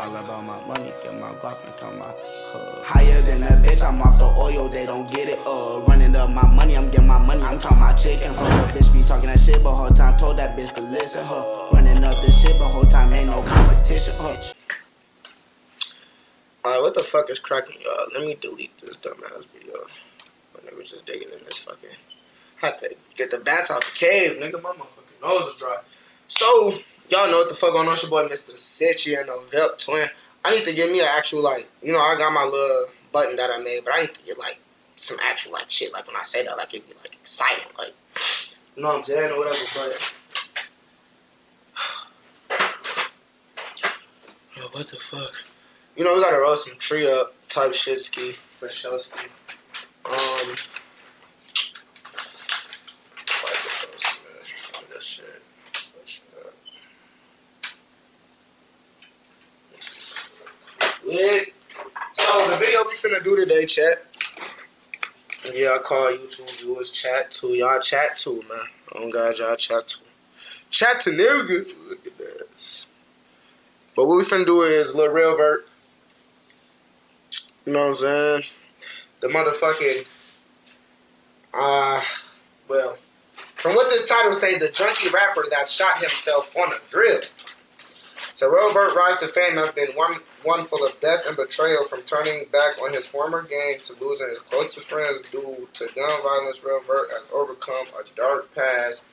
All about my money, get my guap and tell my higher than a bitch, I'm off the oil, they don't get it. Running up my money, I'm getting my money, I'm talking my chicken. Bitch be talking that shit, but whole time told that bitch to listen. Running up this shit, but whole time ain't no competition. Alright, what the fuck is cracking, y'all? Let me delete this dumbass video. When they were just digging in this fucking. Had to get the bats out the cave, nigga. My motherfucking nose is dry. So, y'all know what the fuck going on. It's your boy, Mr. Sitchy and the Vert twin. I need to get me an actual, like, you know, I got my little button that I made, but I need to get, like, some actual, like, shit. Like, when I say that, like, it be, like, exciting. Like, you know what I'm saying? Or whatever, but. Yo, what the fuck? You know, we gotta roll some tree up type shit ski for sure ski. So the video we finna do today, chat. Yeah, I call YouTube viewers chat too. Y'all chat too, man. Oh God, y'all chat too. Chat to nigga. Look at this. But what we finna do is little Rell Vert. You know what I'm saying? The motherfucking well, from what this title say, the junkie rapper that shot himself on a drill. So Rell Vert rise to fame has been one full of death and betrayal, from turning back on his former gang to losing his closest friends due to gun violence. Rell Vert has overcome a dark past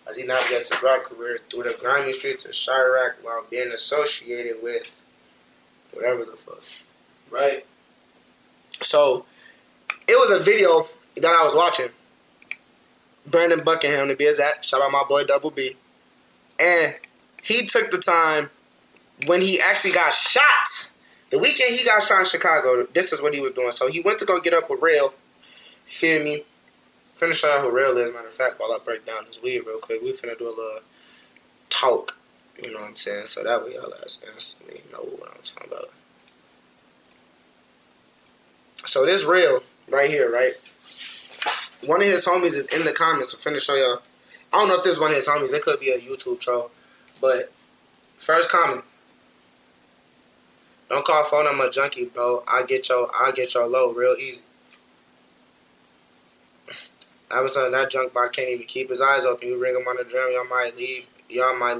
as he navigates his rap career through the grimy streets of Chirac while being associated with whatever the fuck. Right? So, it was a video that I was watching. Brandon Buckingham to be exact. Shout out my boy Double B. And he took the time when he actually got shot. The weekend he got shot in Chicago, this is what he was doing. So he went to go get up with Rell. Feel me? Finna show y'all who Rell is, matter of fact, while I break down this weed real quick. We finna do a little talk. You know what I'm saying? So that way y'all instantly know what I'm talking about. So this Rell right here, right? One of his homies is in the comments. I'm finna show y'all. I don't know if this is one of his homies. It could be a YouTube troll. But first comment. Don't call phone number junkie, bro. I'll get your low real easy. I was on that junk bar, can't even keep his eyes open. You ring him on the drum, y'all might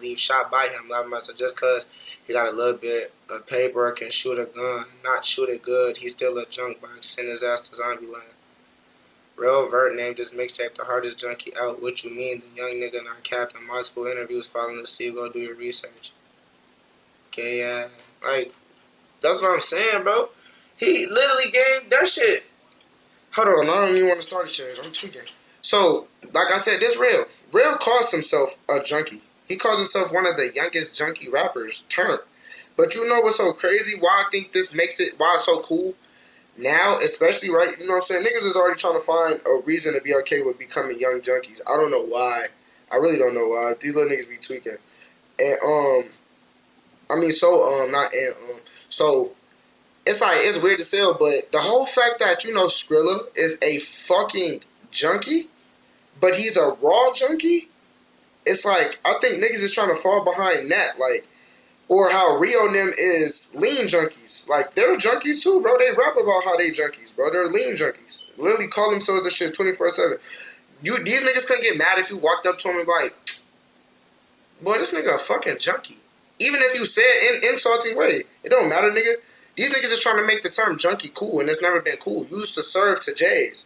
leave shot by him. So just cause he got a little bit of paper, can shoot a gun, not shoot it good, he's still a junk box. Send his ass to zombie land. Rell Vert named his mixtape the hardest junkie out. What you mean? The young nigga not capping. Multiple interviews following the sea. Go do your research. Okay, yeah. Like, that's what I'm saying, bro. He literally gave that shit. Hold on, I don't even want to start the shit. I'm tweaking. So, like I said, this Rell. Rell calls himself a junkie. He calls himself one of the youngest junkie rappers turned. But you know what's so crazy? Why I think this makes it, why it's so cool now, especially, right? You know what I'm saying? Niggas is already trying to find a reason to be okay with becoming young junkies. I don't know why. I really don't know why. These little niggas be tweaking. And, so, it's like, it's weird to say, but the whole fact that, you know, Skrilla is a fucking junkie, but he's a raw junkie, it's like, I think niggas is trying to fall behind that, like, or how Rio and them is lean junkies. Like, they're junkies too, bro. They rap about how they junkies, bro. They're lean junkies. Literally call themselves this shit 24/7. These niggas couldn't get mad if you walked up to him and be like, boy, this nigga a fucking junkie. Even if you say it in insulting way, it don't matter, nigga. These niggas is trying to make the term junkie cool, and it's never been cool. You used to serve to J's.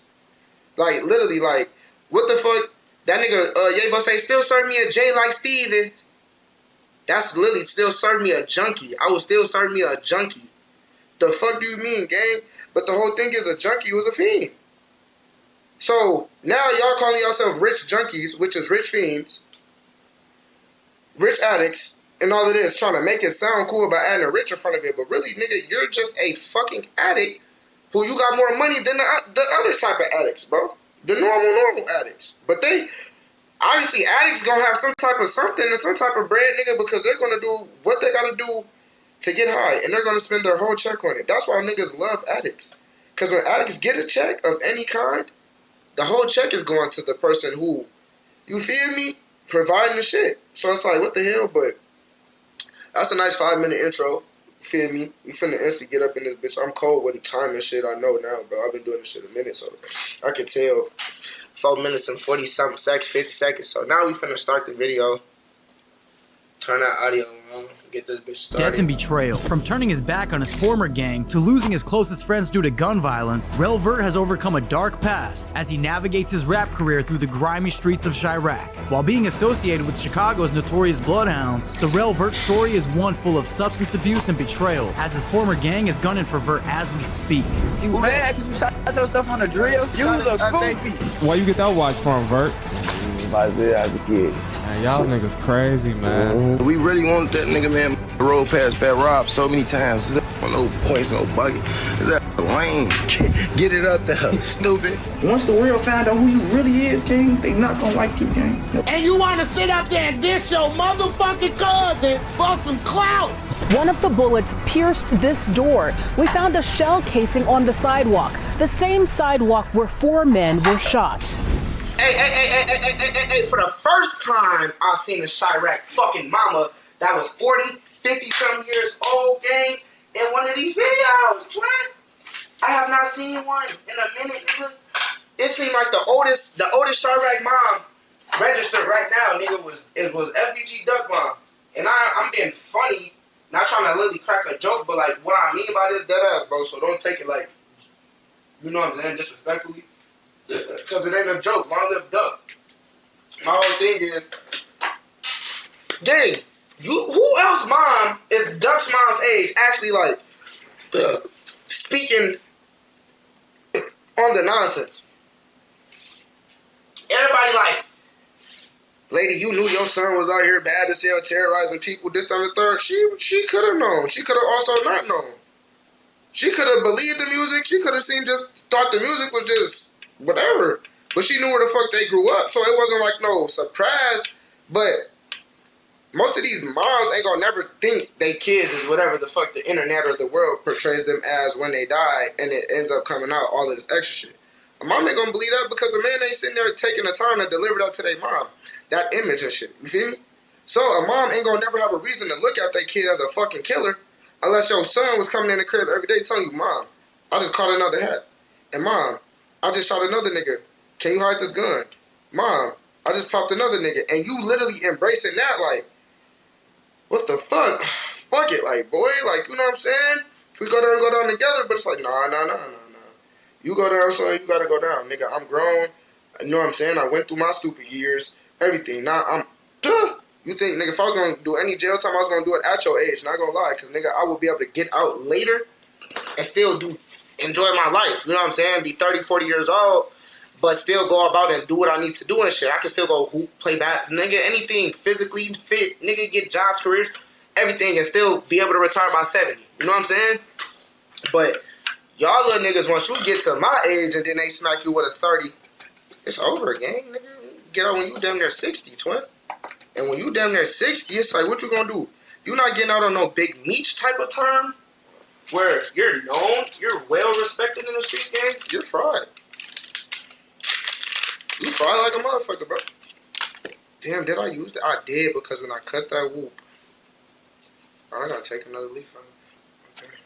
Like, literally, like, what the fuck? That nigga, Yavo say, still serve me a J like Steven. That's literally still serve me a junkie. I will still serve me a junkie. The fuck do you mean, gang? But the whole thing is a junkie was a fiend. So, now y'all calling yourself rich junkies, which is rich fiends, rich addicts, and all of this, trying to make it sound cool by adding a rich in front of it. But really, nigga, you're just a fucking addict who you got more money than the other type of addicts, bro. The normal addicts. But they, obviously, addicts gonna have some type of something and some type of bread, nigga, because they're gonna do what they gotta do to get high. And they're gonna spend their whole check on it. That's why niggas love addicts. Because when addicts get a check of any kind, the whole check is going to the person who, you feel me, providing the shit. So it's like, what the hell? But that's a nice 5-minute intro. Feel me? We finna instantly get up in this bitch. I'm cold with time and shit. I know now, bro. I've been doing this shit a minute, so I can tell. 4 minutes and 40 something seconds, 50 seconds. So now we finna start the video. Turn that audio on. Get this bitch started. Death and betrayal. From turning his back on his former gang to losing his closest friends due to gun violence, Rell Vert has overcome a dark past as he navigates his rap career through the grimy streets of Chirac. While being associated with Chicago's notorious Bloodhounds, the Rell Vert story is one full of substance abuse and betrayal, as his former gang is gunning for Vert as we speak. You mad because you shot yourself on the drill? You was a goofy. Why you get that watch from, Vert? I did as a kid. Man, y'all niggas crazy, man. We really wanted that nigga, man. Roll past Fat Rob so many times. Is that no points, no bucket? Is that lame? Get it up there, stupid. Once the world find out who you really is, King, they not gonna like you, King. And you wanna sit up there and diss your motherfucking cousin for some clout? One of the bullets pierced this door. We found a shell casing on the sidewalk, the same sidewalk where 4 men were shot. Hey, for the first time I seen a Chirac fucking mama that was 40, 50 some years old, gang, in one of these videos, twin. I have not seen one in a minute, nigga. It seemed like the oldest Chirac mom registered right now, nigga, was FBG Duck Mom. And I'm being funny, not trying to literally crack a joke, but like what I mean by this dead ass, bro, so don't take it like, you know what I'm saying, disrespectfully. Because it ain't a joke. Long live Duck. My whole thing is, dang, who else mom is Duck's mom's age actually like speaking on the nonsense? Everybody like, lady, you knew your son was out here bad as hell, terrorizing people, this, that, and the third. She could have known. She could have also not known. She could have believed the music. She could have thought the music was just whatever, but she knew where the fuck they grew up, so it wasn't like no surprise. But most of these moms ain't gonna never think they kids is whatever the fuck the internet or the world portrays them as when they die, and it ends up coming out all of this extra shit. A mom ain't gonna believe that because a man ain't sitting there taking the time to deliver that to their mom, that image and shit. You feel me? So a mom ain't gonna never have a reason to look at their kid as a fucking killer unless your son was coming in the crib every day telling you, Mom, I just caught another hat, and Mom, I just shot another nigga. Can you hide this gun? Mom, I just popped another nigga. And you literally embracing that like, what the fuck? Fuck it, like, boy, like, you know what I'm saying? If we go down together, but it's like, nah. You go down, son, you gotta go down. Nigga, I'm grown. You know what I'm saying? I went through my stupid years, everything. Now you think, nigga, if I was gonna do any jail time, I was gonna do it at your age. Not gonna lie, because, nigga, I will be able to get out later and still enjoy my life, you know what I'm saying? Be 30, 40 years old, but still go about and do what I need to do and shit. I can still go hoop, play bat, nigga, anything physically fit, nigga, get jobs, careers, everything, and still be able to retire by 70. You know what I'm saying? But y'all little niggas, once you get to my age and then they smack you with a 30, it's over, gang, nigga. Get out when you damn near 60, twin. And when you damn near 60, it's like, what you gonna do? You not getting out on no big meech type of term, where you're known, you're well respected in the street gang, you're fried. You fried like a motherfucker, bro. Damn, did I use that? I did, because when I cut that whoop, I gotta take another leaf from it. Okay.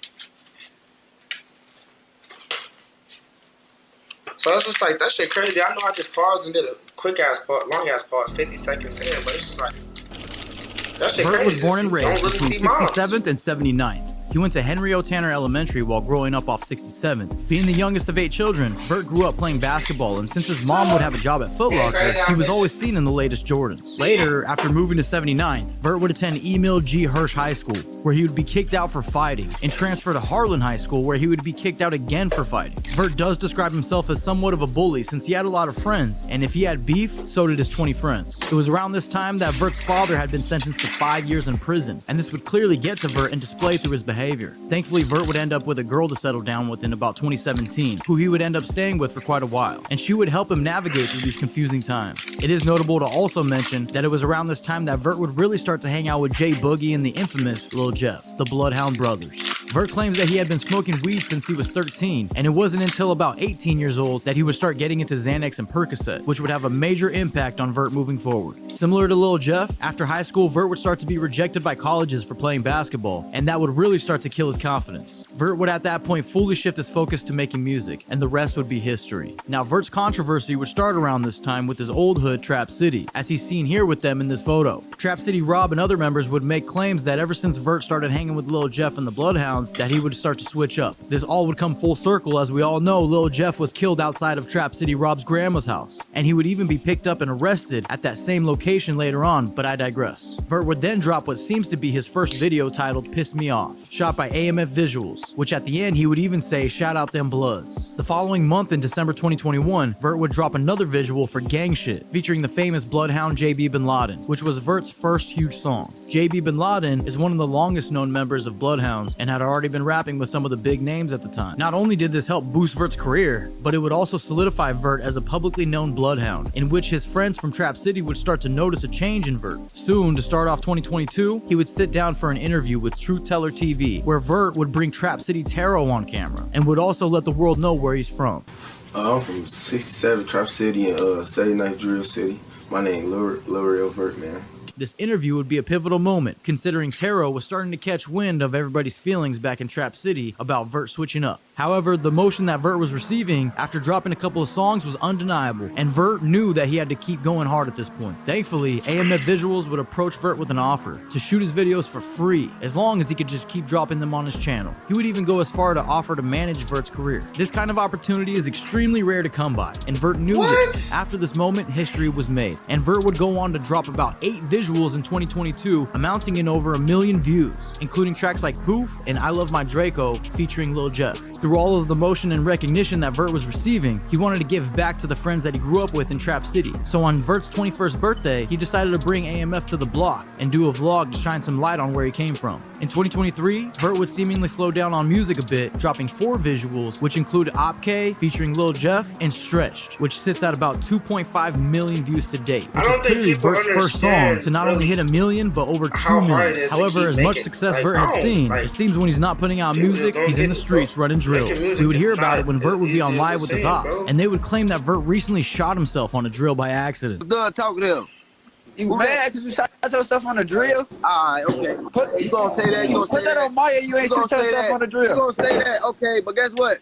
So it's just like, that shit crazy. I know I just paused and did a quick ass pause, long ass pause, 50 seconds in, but it's just like, that shit Vert crazy. was born and raised Really between 67th and 79th. He went to Henry O. Tanner Elementary while growing up off 67th. Being the youngest of 8 children, Vert grew up playing basketball, and since his mom would have a job at Foot Locker, he was always seen in the latest Jordans. Later, after moving to 79th, Vert would attend Emil G. Hirsch High School, where he would be kicked out for fighting, and transfer to Harlan High School, where he would be kicked out again for fighting. Vert does describe himself as somewhat of a bully since he had a lot of friends, and if he had beef, so did his 20 friends. It was around this time that Vert's father had been sentenced to 5 years in prison, and this would clearly get to Vert and display through his behavior. Thankfully, Vert would end up with a girl to settle down with in about 2017, who he would end up staying with for quite a while, and she would help him navigate through these confusing times. It is notable to also mention that it was around this time that Vert would really start to hang out with Jay Boogie and the infamous Lil Jeff, the Bloodhound Brothers. Vert claims that he had been smoking weed since he was 13, and it wasn't until about 18 years old that he would start getting into Xanax and Percocet, which would have a major impact on Vert moving forward. Similar to Lil Jeff, after high school, Vert would start to be rejected by colleges for playing basketball, and that would really start to kill his confidence. Vert would at that point fully shift his focus to making music, and the rest would be history. Now, Vert's controversy would start around this time with his old hood, Trap City, as he's seen here with them in this photo. Trap City Rob and other members would make claims that ever since Vert started hanging with Lil Jeff and the Bloodhounds, that he would start to switch up. This all would come full circle, as we all know Lil Jeff was killed outside of Trap City Rob's grandma's house, and he would even be picked up and arrested at that same location later on, but I digress. Vert would then drop what seems to be his first video titled Piss Me Off, shot by AMF Visuals, which at the end he would even say, shout out them bloods. The following month in December 2021, Vert would drop another visual for Gang Shit, featuring the famous Bloodhound JB Bin Laden, which was Vert's first huge song. JB Bin Laden is one of the longest known members of Bloodhounds and had already been rapping with some of the big names at the time. Not only did this help boost Vert's career, but it would also solidify Vert as a publicly known Bloodhound, in which his friends from Trap City would start to notice a change in Vert. Soon, to start off 2022, he would sit down for an interview with Truth Teller TV, where Vert would bring Trap City Taro on camera, and would also let the world know where he's from. I'm from 67 Trap City and 79 Drill City. My name Rell Vert, man. This interview would be a pivotal moment, considering Taro was starting to catch wind of everybody's feelings back in Trap City about Vert switching up. However, the motion that Vert was receiving after dropping a couple of songs was undeniable, and Vert knew that he had to keep going hard at this point. Thankfully, AMF Visuals would approach Vert with an offer to shoot his videos for free, as long as he could just keep dropping them on his channel. He would even go as far to offer to manage Vert's career. This kind of opportunity is extremely rare to come by, and Vert knew this. After this moment, history was made, and Vert would go on to drop about 8 visuals in 2022, amounting in over 1 million views, including tracks like Poof and I Love My Draco featuring Lil Jeff. Through all of the motion and recognition that Vert was receiving, he wanted to give back to the friends that he grew up with in Trap City. So on Vert's 21st birthday, he decided to bring AMF to the block and do a vlog to shine some light on where he came from. In 2023, Vert would seemingly slow down on music a bit, dropping 4 visuals, which include Op K featuring Lil Jeff and Stretched, which sits at about 2.5 million views to date, which is clearly Vert's first song to not only hit 1 million, but over 2 million. However, as much success Vert had seen, it seems when he's not putting out music, he's in the streets running drills. We would hear about it when Vert would be on live with his ops, and they would claim that Vert recently shot himself on a drill by accident. Done talking to him. You mad because you shot yourself on a drill? Alright, okay. You gonna say that? You gonna Put say that on Maya, you ain't shot yourself on a drill. You gonna say that? Okay, but guess what?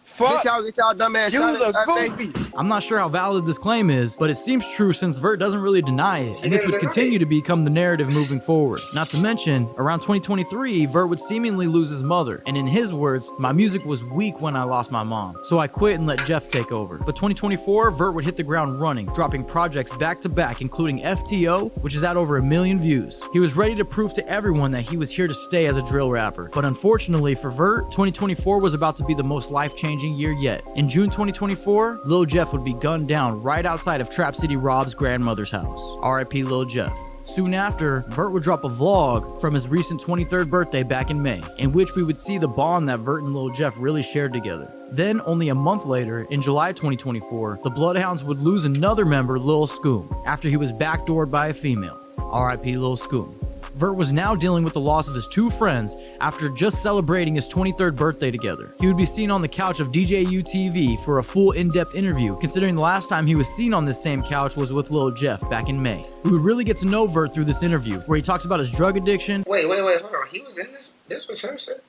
Fuck. Get y'all dumb ass. You was a goofy. I'm not sure how valid this claim is, but it seems true since Vert doesn't really deny it, and this would continue to become the narrative moving forward. Not to mention, around 2023, Vert would seemingly lose his mother, and in his words, my music was weak when I lost my mom, so I quit and let Jeff take over. But 2024, Vert would hit the ground running, dropping projects back to back, including FTO, which is at over 1 million views. He was ready to prove to everyone that he was here to stay as a drill rapper, but unfortunately for Vert, 2024 was about to be the most life-changing year yet. In June 2024, Lil Jeff would be gunned down right outside of Trap City Rob's grandmother's house. RIP Lil Jeff. Soon after, Vert would drop a vlog from his recent 23rd birthday back in May, in which we would see the bond that Vert and Lil Jeff really shared together. Then, only a month later, in July 2024, the Bloodhounds would lose another member, Lil Scoom, after he was backdoored by a female. RIP Lil Scoom. Vert was now dealing with the loss of his 2 friends after just celebrating his 23rd birthday together. He would be seen on the couch of DJU TV for a full in-depth interview, considering the last time he was seen on this same couch was with Lil Jeff back in May. We would really get to know Vert through this interview, where he talks about his drug addiction. Wait, hold on. He was in this? This was him, sir?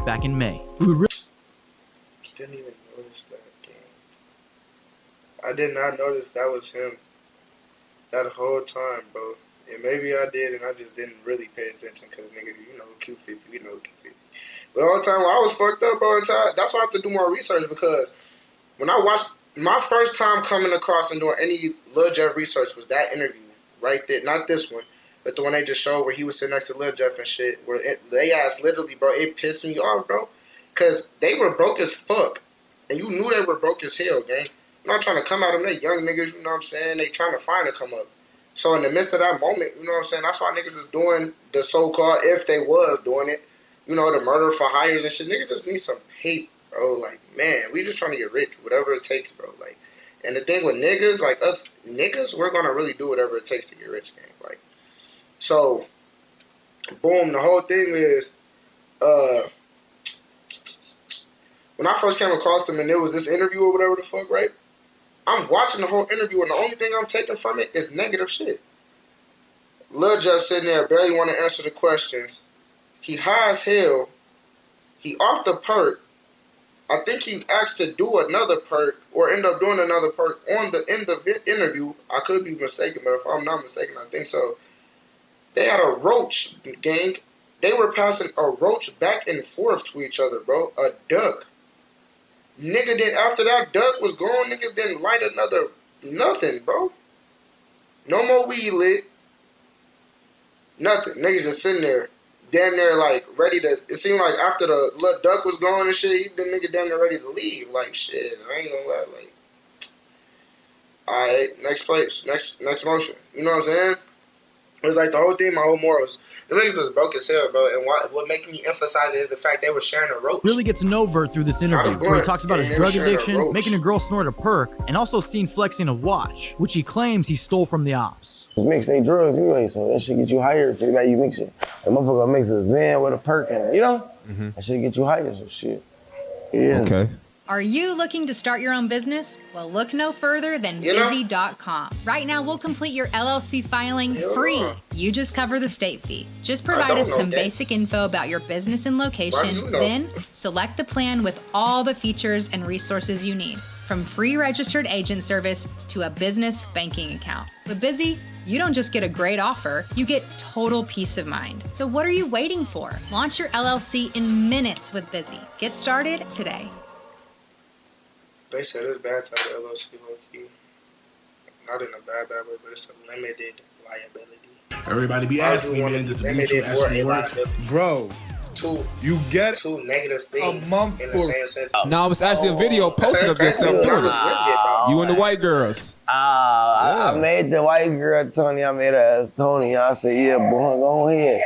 Back in May. We would Didn't even notice that, game. I did not notice that was him that whole time, bro. And maybe I did, and I just didn't really pay attention because, nigga, you know, Q50, we know Q50. But all the time, I was fucked up all the time. That's why I have to do more research, because when I watched, my first time coming across and doing any Lil Jeff research was that interview right there. Not this one, but the one they just showed where he was sitting next to Lil Jeff and shit. Where they asked literally, bro, it pissed me off, bro. Because they were broke as fuck. And you knew they were broke as hell, gang. I'm not trying to come at them. They young niggas, you know what I'm saying? They trying to find a come up. So in the midst of that moment, you know what I'm saying, that's why niggas was doing the so-called, if they was doing it, you know, the murder for hires and shit. Niggas just need some paper, bro. Like, man, we just trying to get rich, whatever it takes, bro. Like, and the thing with niggas, like us niggas, we're gonna really do whatever it takes to get rich, gang. Like, so boom, the whole thing is, when I first came across him and there was this interview or whatever the fuck, right? I'm watching the whole interview and the only thing I'm taking from it is negative shit. Lil just sitting there, barely want to answer the questions. He high as hell. He off the perk. I think he asked to do another perk or end up doing another perk in the interview. I could be mistaken, but if I'm not mistaken, I think so. They had a roach, gang. They were passing a roach back and forth to each other, bro. A duck. Nigga, then after that duck was gone, niggas didn't light another nothing, bro. No more weed lit. Nothing. Niggas just sitting there, damn near like ready to. It seemed like after the little duck was gone and shit, the nigga damn near ready to leave. Like shit, I ain't gonna lie. Like, alright, next place, next motion. You know what I'm saying? It was like the whole thing, my whole morals. The niggas was broke as hell, bro. And what made me emphasize it is the fact they were sharing a roach. Really get to know Vert through this interview, where he talks about his drug addiction, making a girl snort a perk, and also seen flexing a watch, which he claims he stole from the ops. Mix they drugs anyway, so that shit get you higher if you mix it. The motherfucker mix a Zen with a perk and you know? That shit get you higher, so shit. Yeah. Okay. Are you looking to start your own business? Well, look no further than busy.com. Right now, we'll complete your LLC filing free. You just cover the state fee. Just provide us some basic info about your business and location, then select the plan with all the features and resources you need, from free registered agent service to a business banking account. With Busy, you don't just get a great offer, you get total peace of mind. So what are you waiting for? Launch your LLC in minutes with Busy. Get started today. They said it's bad to have LLC low-key. Not in a bad way, but it's a limited liability. Everybody be asking me, man, does the mutual actually work? Bro, you get two negative things a month in the same sentence. No, it's actually a video posted of yourself doing it. You and the white girls. I made the white girl Tony. I made her as Tony. I said, yeah, boy, go ahead.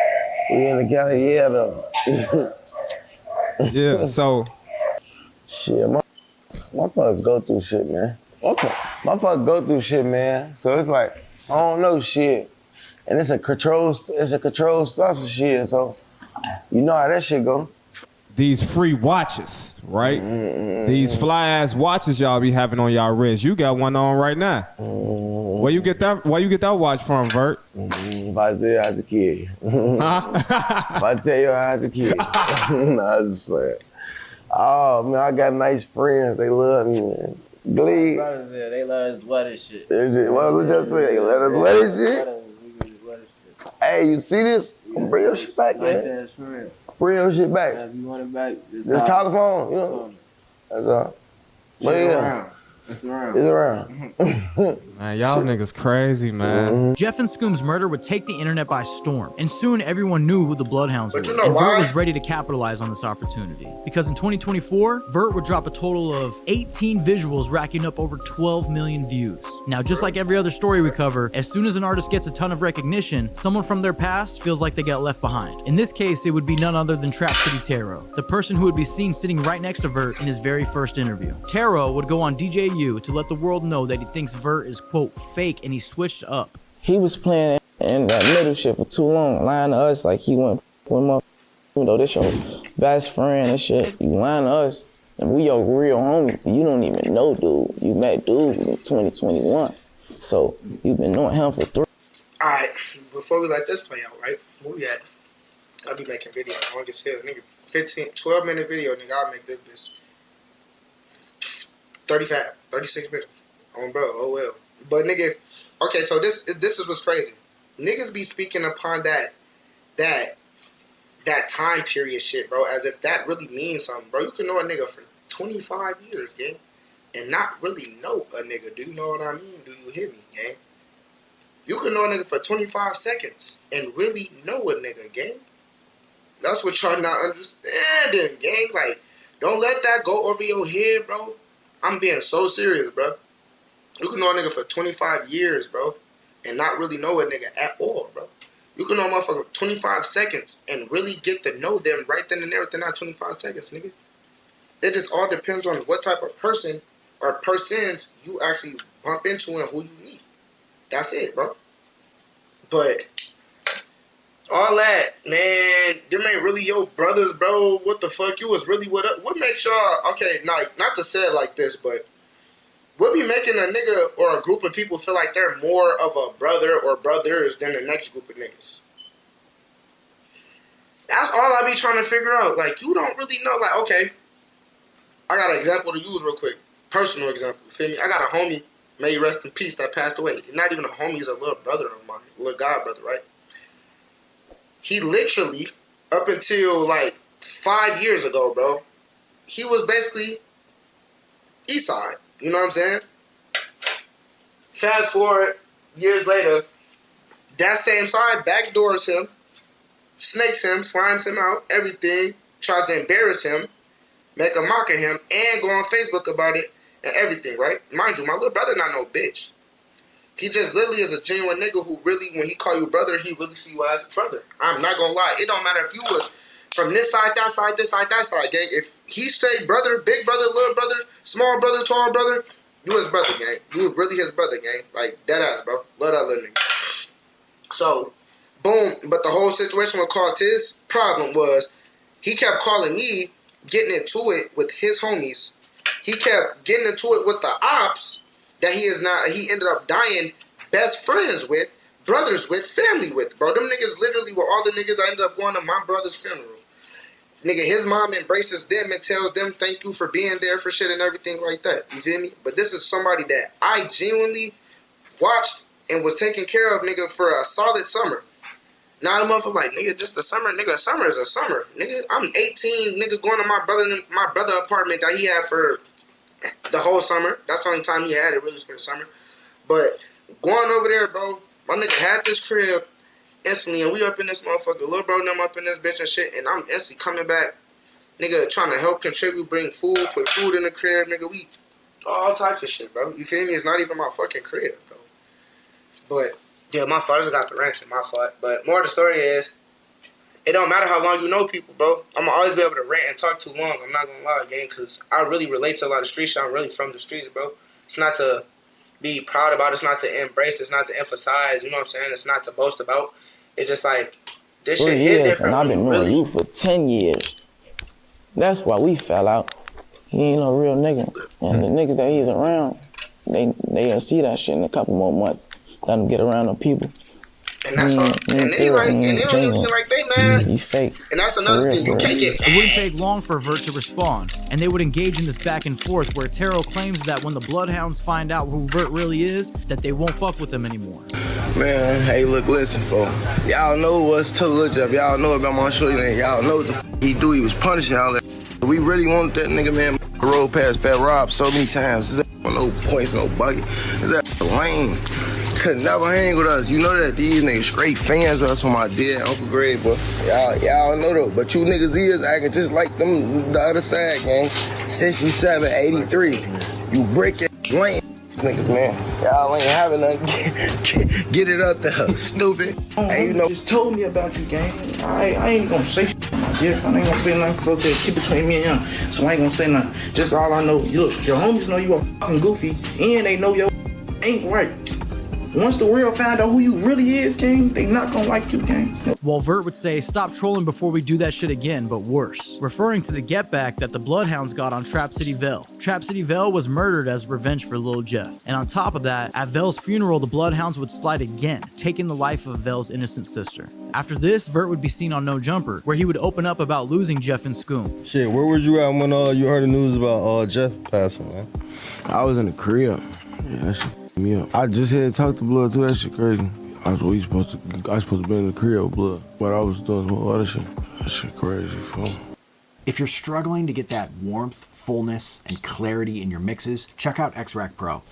We in the county, yeah, though. Yeah, so. Shit, motherfuckers go through shit, man. Motherfuckers go through shit, man. So it's like, I don't know shit. And it's a controlled substance shit, so you know how that shit go. These free watches, right? These fly-ass watches y'all be having on y'all wrist. You got one on right now. Where you get that watch from, Vert? If I tell you I had to kill you. If I tell you I had to kill you. Nah, I just playing. Oh, man, I got nice friends. They love me, man. Glee. They love us wet as shit. What was you saying? They let us wet as shit? Hey, you see this? Bring your shit back, man. Bring your shit back. If you want it back, just call the phone, you know? That's all. But yeah. It's around. It's around. Man, y'all niggas crazy, man. Jeff and Scoom's murder would take the internet by storm, and soon everyone knew who the Bloodhounds were. But you know and why? Vert was ready to capitalize on this opportunity. Because in 2024, Vert would drop a total of 18 visuals racking up over 12 million views. Now, just like every other story we cover, as soon as an artist gets a ton of recognition, someone from their past feels like they got left behind. In this case, it would be none other than Trap City Taro, the person who would be seen sitting right next to Vert in his very first interview. Taro would go on DJU to let the world know that he thinks Vert is, quote, fake, and he switched up. He was playing in that middle shit for too long, lying to us like he went with my, you know, this your best friend and shit. You lying to us, and we your real homies. You don't even know dude. You met dude in 2021, so you've been knowing him for 3. All right, before we let this play out, right? Where we at? I'll be making videos. Long as hell, nigga. 12-minute video, nigga. I'll make this bitch 35, 36 minutes. Oh, bro. Oh, well. But, nigga, okay, so this is what's crazy. Niggas be speaking upon that time period shit, bro, as if that really means something, bro. You can know a nigga for 25 years, gang, and not really know a nigga. Do you know what I mean? Do you hear me, gang? You can know a nigga for 25 seconds and really know a nigga, gang. That's what y'all not understanding, gang. Like, don't let that go over your head, bro. I'm being so serious, bro. You can know a nigga for 25 years, bro, and not really know a nigga at all, bro. You can know a motherfucker 25 seconds and really get to know them right then and there within that 25 seconds, nigga. It just all depends on what type of person or persons you actually bump into and who you meet. That's it, bro. But All that, man, them ain't really your brothers, bro. What the fuck? You was really what makes y'all, okay, not to say it like this, but what be making a nigga or a group of people feel like they're more of a brother or brothers than the next group of niggas? That's all I be trying to figure out. Like, you don't really know, like, okay, I got an example to use real quick. Personal example, you feel me? I got a homie, may he rest in peace, that passed away. Not even a homie, he's a little brother of mine, a little god brother, right? He literally, up until like 5 years ago, bro, he was basically East Side. You know what I'm saying? Fast forward years later, that same side backdoors him, snakes him, slimes him out, everything, tries to embarrass him, make a mock of him, and go on Facebook about it and everything, right? Mind you, my little brother not no bitch. He just literally is a genuine nigga who really, when he call you brother, he really see you as a brother. I'm not gonna lie. It don't matter if you was from this side, that side, this side, that side, gang. If he say brother, big brother, little brother, small brother, tall brother, you his brother, gang. You really his brother, gang. Like, dead ass, bro. Love that little nigga. So, boom. But the whole situation what caused his problem was he kept calling me, getting into it with his homies. He kept getting into it with the ops that he ended up dying best friends with, brothers with, family with, bro. Them niggas literally were all the niggas that ended up going to my brother's funeral. Nigga, his mom embraces them and tells them thank you for being there for shit and everything like that. You feel me? But this is somebody that I genuinely watched and was taking care of, nigga, for a solid summer. Now the motherfucker like, nigga, just a summer, nigga, a summer is a summer. Nigga, I'm 18, nigga, going to my brother apartment that he had for the whole summer. That's the only time he had it, really, was for the summer. But going over there, bro, my nigga had this crib instantly, and we up in this motherfucker, little bro and them up in this bitch and shit, and I'm instantly coming back, nigga, trying to help contribute, bring food, put food in the crib, nigga, we all types of shit, bro. You feel me? It's not even my fucking crib, bro. But, yeah, my fault. I just got the ransom, my fault. But more of the story is, it don't matter how long you know people, bro. I'm going to always be able to rant and talk too long. I'm not going to lie, gang, because I really relate to a lot of street shit. I'm really from the streets, bro. It's not to be proud about. It's not to embrace. It's not to emphasize. You know what I'm saying? It's not to boast about. It's just like, this shit hit different. And I've been knowing you for 10 years. That's why we fell out. He ain't no real nigga. And the niggas that he's around, they'll see that shit in a couple more months. Let them get around the people. And that's all. And they like, and they don't even seem like they mad. He fake. And that's another thing. You can't get mad. It wouldn't take long for Vert to respond, and they would engage in this back and forth where Taro claims that when the Bloodhounds find out who Vert really is, that they won't fuck with him anymore. Man, hey, look, listen, folks. Y'all know what's to Lil Jeff. Y'all know about my shorty name. Y'all know what the f he do. He was punishing all that. We really wanted that nigga, man. Roll past Fat Rob so many times. Is that no points, no bucket? Is that lame? Could never hang with us. You know that these niggas straight fans of us from my dead Uncle Greg, but y'all know though. But you niggas is acting just like them the other side, gang. 67, 83. You break it, lame niggas, man. Y'all ain't having nothing. Get it up there, stupid. Hey, you know, just told me about you, gang. I ain't gonna say shit, my dear. I ain't gonna say nothing close to it. Keep between me and him. So I ain't gonna say nothing. Just all I know, look, your homies know you are fucking goofy, and they know your ain't right. Once the world find out who you really is, gang, they not gonna like you, gang. While Vert would say, stop trolling before we do that shit again, but worse, referring to the get back that the Bloodhounds got on Trap City Vell. Trap City Vell was murdered as revenge for Lil Jeff. And on top of that, at Vell's funeral, the Bloodhounds would slide again, taking the life of Vell's innocent sister. After this, Vert would be seen on No Jumper, where he would open up about losing Jeff and Scoom. Shit, where was you at when you heard the news about Jeff passing, man? I was in the crib. Yeah, that shit me up. I just had to talk to Blood too. That shit crazy. I was supposed to be in the crib with Blood, but I was doing some other shit. That shit crazy, fool. If you're struggling to get that warmth, fullness, and clarity in your mixes, check out X-Rack Pro.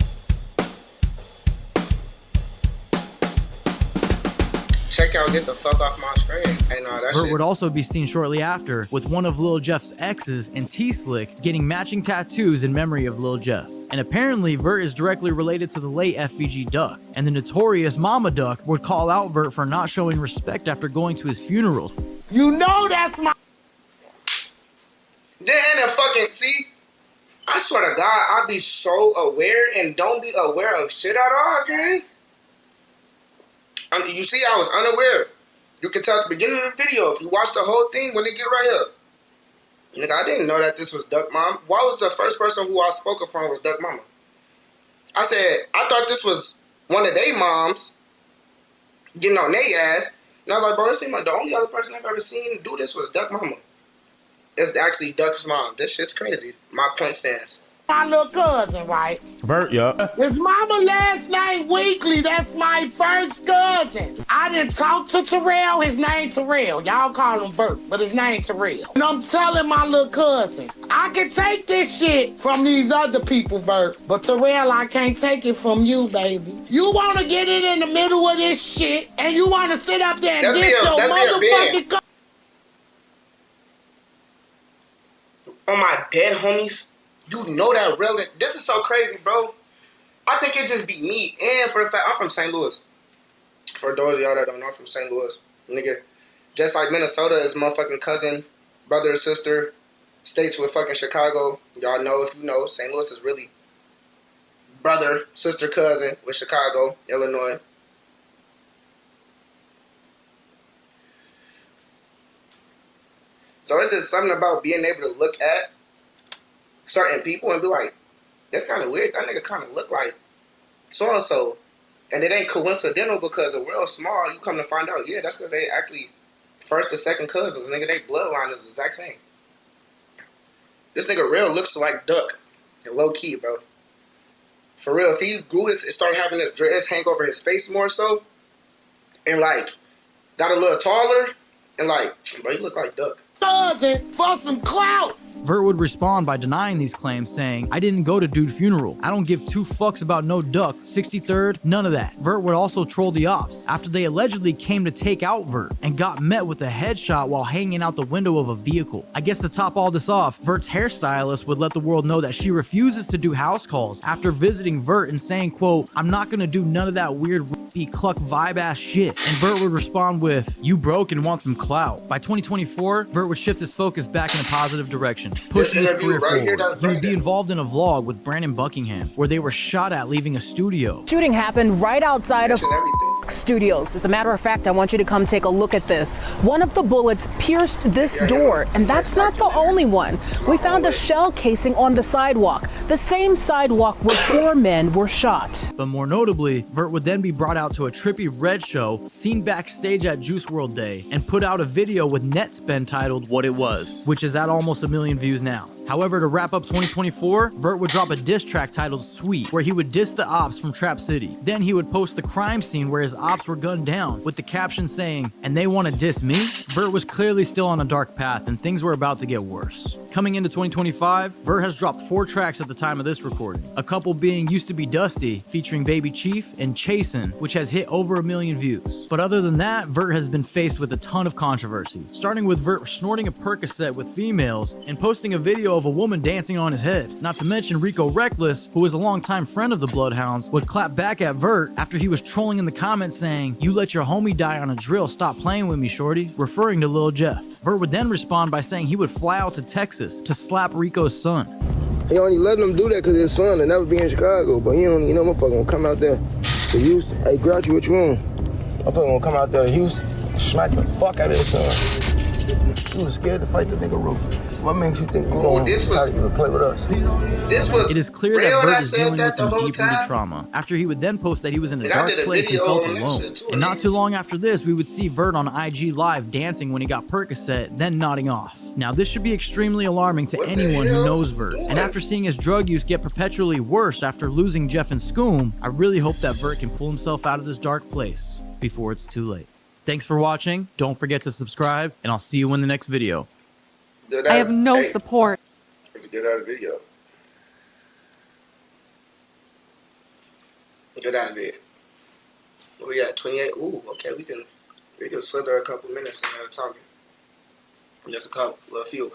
Check out Get the Fuck Off My Screen. Hey, no, that Vert shit. would also be seen shortly after with one of Lil Jeff's exes and T-Slick getting matching tattoos in memory of Lil Jeff. And apparently Vert is directly related to the late FBG Duck, and the notorious Mama Duck would call out Vert for not showing respect after going to his funeral. You know that's my... Then and fucking, see, I swear to God, I be so aware and don't be aware of shit at all, gang. You see, I was unaware. You can tell at the beginning of the video, if you watch the whole thing, when they get right here. Nigga, I didn't know that this was Duck Mom. Why was the first person who I spoke upon was Duck Mama? I said, I thought this was one of they moms getting on their ass. And I was like, bro, it seemed like the only other person I've ever seen do this was Duck Mama. It's actually Duck's mom. This shit's crazy. My point stands. My little cousin, right? Vert, yeah. His mama last name Weekly. That's my first cousin. I didn't talk to Terrell. His name Terrell. Y'all call him Vert, but his name Terrell. And I'm telling my little cousin, I can take this shit from these other people, Vert, but Terrell, I can't take it from you, baby. You want to get it in the middle of this shit, and you want to sit up there and diss your motherfucking cousin. On my dead homies, you know that Rell. This is so crazy, bro. I think it just be me. And for the fact, I'm from St. Louis. For those of y'all that don't know, I'm from St. Louis. Nigga, just like Minnesota is motherfucking cousin, brother or sister, states with fucking Chicago. Y'all know, if you know, St. Louis is really brother, sister, cousin with Chicago, Illinois. So it's just something about being able to look at certain people and be like, that's kind of weird. That nigga kind of look like so-and-so. And it ain't coincidental because the world's small. You come to find out, yeah, that's because they actually first or second cousins. Nigga, they bloodline is the exact same. This nigga Rell looks like Duck. Low-key, bro. For real, if he grew it started having his dreads hang over his face more so, and like, got a little taller, and like, bro, you look like Duck. Cousin for some clout. Vert would respond by denying these claims, saying, I didn't go to dude funeral. I don't give two fucks about no Duck, 63rd, none of that. Vert would also troll the ops after they allegedly came to take out Vert and got met with a headshot while hanging out the window of a vehicle. I guess to top all this off, Vert's hairstylist would let the world know that she refuses to do house calls after visiting Vert and saying, quote, I'm not gonna do none of that weird cluck vibe ass shit. And Vert would respond with, you broke and want some clout. By 2024, Vert would shift his focus back in a positive direction, pushing his career forward. He would be involved in a vlog with Brandon Buckingham, where they were shot at leaving a studio. Shooting happened right outside of studios. As a matter of fact, I want you to come take a look at this. One of the bullets pierced this door, and that's not the only one. We found a shell casing on the sidewalk, the same sidewalk where 4 men were shot. But more notably, Vert would then be brought out to a trippy Red show, seen backstage at Juice WRLD Day, and put out a video with net spend titled What It Was, which is at almost 1 million views now. However, to wrap up 2024, Vert would drop a diss track titled Sweet, where he would diss the ops from Trap City. Then he would post the crime scene where his ops were gunned down, with the caption saying, and they want to diss me? Vert was clearly still on a dark path, and things were about to get worse. Coming into 2025, Vert has dropped 4 tracks at the time of this recording, a couple being Used to Be Dusty, featuring Baby Chief, and Chasin', which has hit over 1 million views. But other than that, Vert has been faced with a ton of controversy, starting with Vert snorting a Percocet with females and posting a video of a woman dancing on his head. Not to mention Rico Reckless, who is a longtime friend of the Bloodhounds, would clap back at Vert after he was trolling in the comments saying, you let your homie die on a drill, stop playing with me, shorty, referring to Lil Jeff. Vert would then respond by saying he would fly out to Texas to slap Rico's son. He only letting him do that because his son will never be in Chicago, but he don't, motherfucker gonna come out there to Houston. Hey, Grouchy, what you want? Motherfucker gonna come out there to Houston, smack the fuck out of his son. You was scared to fight the nigga Roof. What makes you think you don't even play with us? It is clear that Vert is dealing with some deep-rooted trauma, after he would then post that he was in a dark place and felt alone. And not too long after this, we would see Vert on IG Live dancing when he got Percocet, then nodding off. Now, this should be extremely alarming to anyone who knows Vert, and after seeing his drug use get perpetually worse after losing Jeff and Scoom, I really hope that Vert can pull himself out of this dark place before it's too late. Thanks for watching, don't forget to subscribe, and I'll see you in the next video. I have no support. It's a good ass video. Good ass video. We at 28. Ooh, okay, we can slither a couple minutes and talking. Just a couple, a few.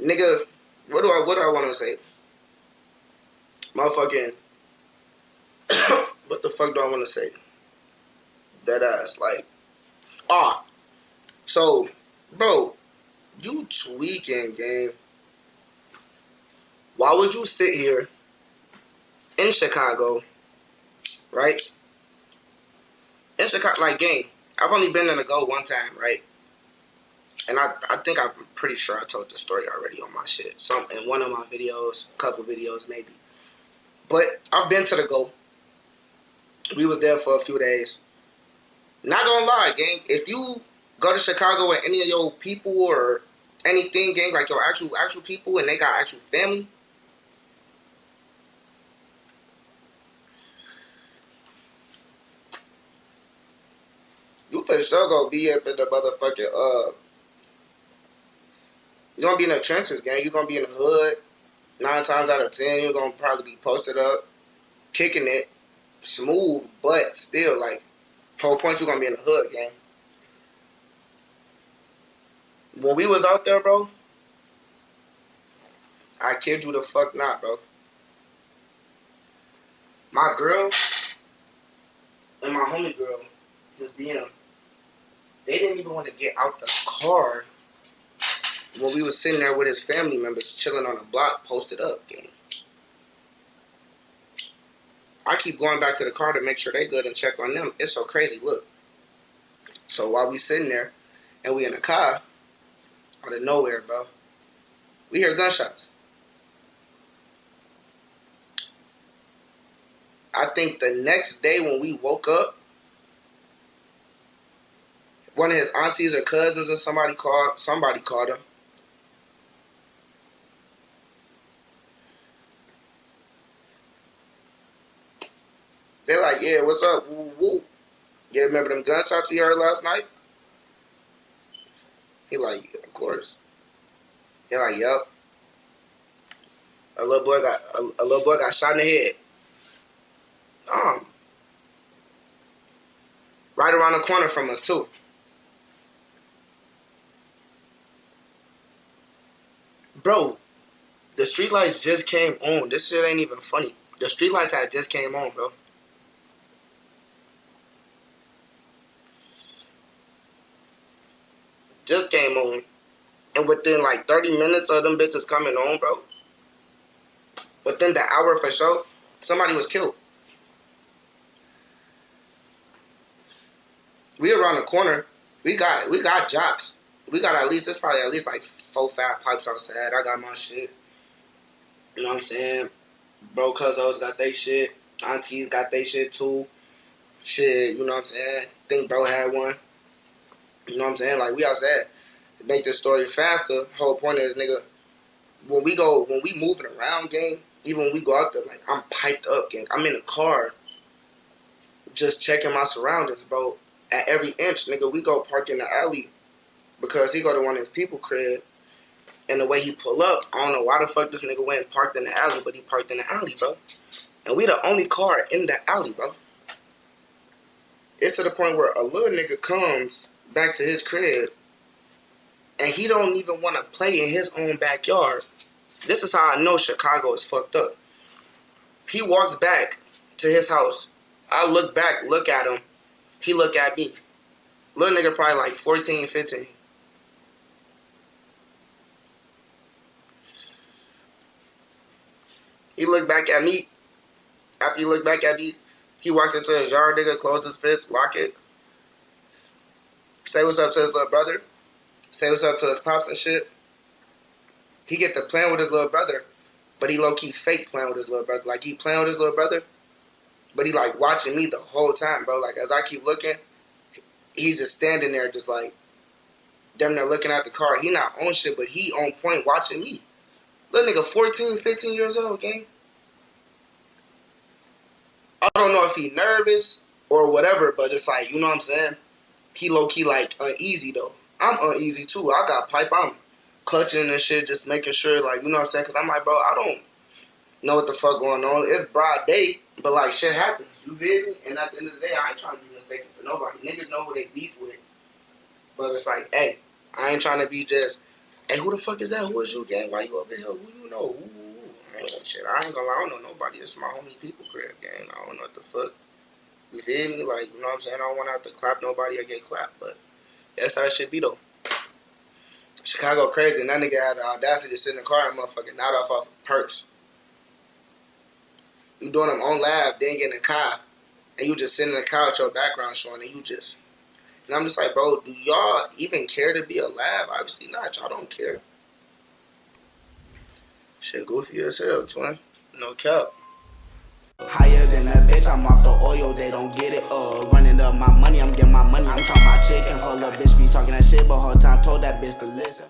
Nigga, what do I want to say? Motherfucking. What the fuck do I want to say? That ass, like. So, bro. You tweaking, game. Why would you sit here in Chicago, right? In Chicago, like, game, I've only been in a go one time, right? And I think I'm pretty sure I told the story already on my shit. Some in one of my videos, a couple videos maybe. But I've been to the go. We was there for a few days. Not gonna lie, gang. If you go to Chicago with any of your people or anything, gang, like your actual people, and they got actual family, you for sure gonna be up in the motherfucking you're gonna be in the trenches, gang. You're gonna be in the hood. 9 times out of 10, you're gonna probably be posted up, kicking it, smooth, but still, like, whole point you're gonna be in the hood, gang. When we was out there, bro, I kid you the fuck not, bro. My girl and my homie girl, just being, they didn't even want to get out the car when we was sitting there with his family members chilling on the block, posted up, gang. I keep going back to the car to make sure they good and check on them. It's so crazy, look. So while we sitting there and we in the car, out of nowhere, bro, we hear gunshots. I think the next day when we woke up, one of his aunties or cousins or somebody called him. They're like, yeah, what's up? Woo, woo. Yeah, remember them gunshots we heard last night? He like, yeah, of course. He like, yep. A little boy got shot in the head. Right around the corner from us too. Bro, the streetlights just came on. This shit ain't even funny. The streetlights had just came on, bro. Just came on. And within like 30 minutes of them bitches coming on, bro, within the hour for sure, somebody was killed. We around the corner. We got jocks. We got it's probably at least like 4-5 pipes outside. I got my shit. You know what I'm saying? Bro, cousins got they shit. Aunties got they shit too. Shit, you know what I'm saying? Think bro had one. You know what I'm saying? Like, we outside. To make this story faster, whole point is, nigga, when we moving around, gang, even when we go out there, like, I'm piped up, gang. I'm in the car just checking my surroundings, bro. At every inch, nigga, we go park in the alley because he go to one of his people crib. And the way he pull up, I don't know why the fuck this nigga went and parked in the alley, but he parked in the alley, bro. And we the only car in the alley, bro. It's to the point where a little nigga comes back to his crib and he don't even want to play in his own backyard. This is how I know Chicago is fucked up. He walks back to his house. I look back, look at him. He look at me. Little nigga probably like 14, 15. He looked back at me. After he looked back at me, he walks into his yard, nigga, close his fence, lock it. Say what's up to his little brother. Say what's up to his pops and shit. He get to playing with his little brother, but he low-key fake playing with his little brother. Like, he playing with his little brother, but he, like, watching me the whole time, bro. Like, as I keep looking, he's just standing there just, like, damn near looking at the car. He not on shit, but he on point watching me. Little nigga 14, 15 years old, gang. I don't know if he nervous or whatever, but it's like, you know what I'm saying? He low-key, like, uneasy, though. I'm uneasy, too. I got pipe. I'm clutching and shit, just making sure, like, you know what I'm saying? Because I'm like, bro, I don't know what the fuck going on. It's broad day, but, like, shit happens. You feel me? And at the end of the day, I ain't trying to be mistaken for nobody. Niggas know who they beef with. But it's like, hey, I ain't trying to be just, hey, who the fuck is that? Who is you, gang? Why you over here? Who you know? Ooh. I ain't shit. I ain't gonna lie. I don't know nobody. It's my homie people crib, gang. I don't know what the fuck. You feel me? Like, you know what I'm saying? I don't want to have to clap nobody or get clapped, but that's how it should be, though. Chicago crazy, and that nigga had the audacity to sit in the car and motherfucking nod off of perks. You doing them on live, then get in the car, and you just sitting in the car with your background showing, and you just And I'm just like, bro, do y'all even care to be alive? Obviously not. Y'all don't care. Shit goofy as hell, twin. No cap. Higher than a bitch, I'm off the oil, they don't get it. Running up my money, I'm getting my money. I'm talking about chicken. Her little bitch be talking that shit, but her time told that bitch to listen.